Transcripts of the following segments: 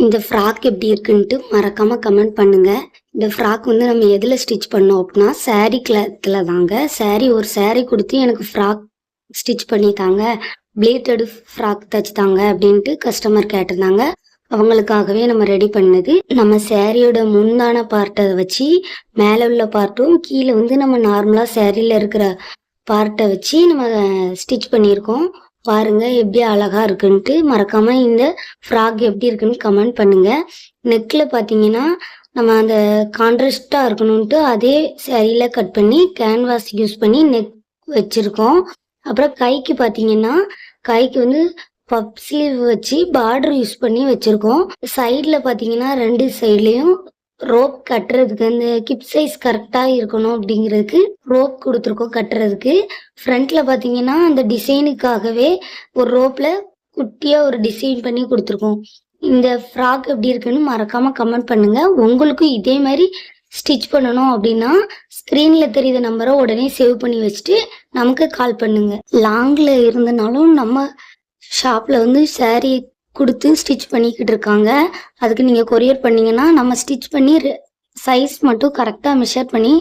இந்த ஃப்ராக் எப்படி இருக்குன்ட்டு மறக்காம கமெண்ட் பண்ணுங்க. இந்த ஃப்ராக் வந்து நம்ம எதில் ஸ்டிச் பண்ணோம் அப்படின்னா சாரீ கிளாத்தில் தாங்க. ஒரு சாரீ கொடுத்து எனக்கு ஃப்ராக் ஸ்டிச் பண்ணித்தாங்க, பிளேட்டடு ஃப்ராக் தச்சுத்தாங்க அப்படின்ட்டு கஸ்டமர் கேட்டிருந்தாங்க. அவங்களுக்காகவே நம்ம ரெடி பண்ணது. நம்ம சாரியோட முந்தான பார்ட்டை வச்சு மேலே உள்ள பார்ட்டும் கீழே வந்து நம்ம நார்மலாக சாரியில் இருக்கிற பார்ட்டை வச்சு நம்ம ஸ்டிச் பண்ணியிருக்கோம். பாருங்க எப்படி அழகா இருக்குன்ட்டு. மறக்காம இந்த ஃப்ராக் எப்படி இருக்குன்னு கமெண்ட் பண்ணுங்க. நெக்ல பார்த்தீங்கன்னா நம்ம அந்த கான்ட்ராஸ்டா இருக்கணும்ட்டு அதே சாரியில கட் பண்ணி கேன்வாஸ் யூஸ் பண்ணி நெக் வச்சிருக்கோம். அப்புறம் கைக்கு பார்த்தீங்கன்னா கைக்கு வந்து பப் ஸ்லீவ் வச்சு பார்டர் யூஸ் பண்ணி வச்சிருக்கோம். சைட்ல பார்த்தீங்கன்னா 2 சைட்லயும் ரோப் கட்டுறதுக்கு அந்த கிப் சைஸ் கரெக்டாக இருக்கணும் அப்படிங்கிறதுக்கு ரோப் கொடுத்துருக்கோம் கட்டுறதுக்கு. ஃப்ரண்ட்ல பார்த்தீங்கன்னா அந்த டிசைனுக்காகவே ஒரு ரோப்ல குட்டியாக ஒரு டிசைன் பண்ணி கொடுத்துருக்கோம். இந்த ஃப்ராக் எப்படி இருக்குன்னு மறக்காம கமெண்ட் பண்ணுங்க. உங்களுக்கும் இதே மாதிரி ஸ்டிச் பண்ணணும் அப்படின்னா ஸ்க்ரீன்ல தெரியுற நம்பரை உடனே சேவ் பண்ணி வச்சுட்டு நமக்கு கால் பண்ணுங்க. லாங்ல இருந்தனாலும் நம்ம ஷாப்ல வந்து சாரீ கொடுத்து ஸ்டிச் பண்ணிக்கிட்டு இருக்காங்க. அதுக்கு நீங்கள் கொரியர் பண்ணிங்கன்னா நம்ம ஸ்டிச் பண்ணி சைஸ் மட்டும் கரெக்டாக மெஷர் பண்ணி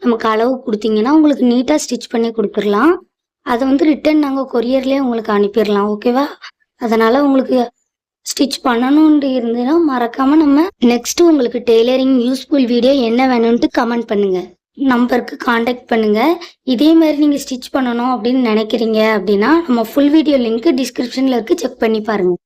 நமக்கு அளவு கொடுத்தீங்கன்னா உங்களுக்கு நீட்டாக ஸ்டிச் பண்ணி கொடுத்துடலாம். அதை வந்து ரிட்டன் நாங்கள் கொரியர்லேயே உங்களுக்கு அனுப்பிடலாம். ஓகேவா? அதனால் உங்களுக்கு ஸ்டிச் பண்ணணுன்ட்டு இருந்ததுன்னா மறக்காமல் நம்ம நெக்ஸ்ட்டு உங்களுக்கு டெய்லரிங் யூஸ்ஃபுல் வீடியோ என்ன வேணும்ன்ட்டு கமெண்ட் பண்ணுங்கள். நம்பருக்கு காண்டாக்ட் பண்ணுங்கள். இதே மாதிரி நீங்கள் ஸ்டிச் பண்ணணும் அப்படின்னு நினைக்கிறீங்க அப்படின்னா நம்ம ஃபுல் வீடியோ லிங்க் டிஸ்கிரிப்ஷனில் இருக்குது, செக் பண்ணி பாருங்கள்.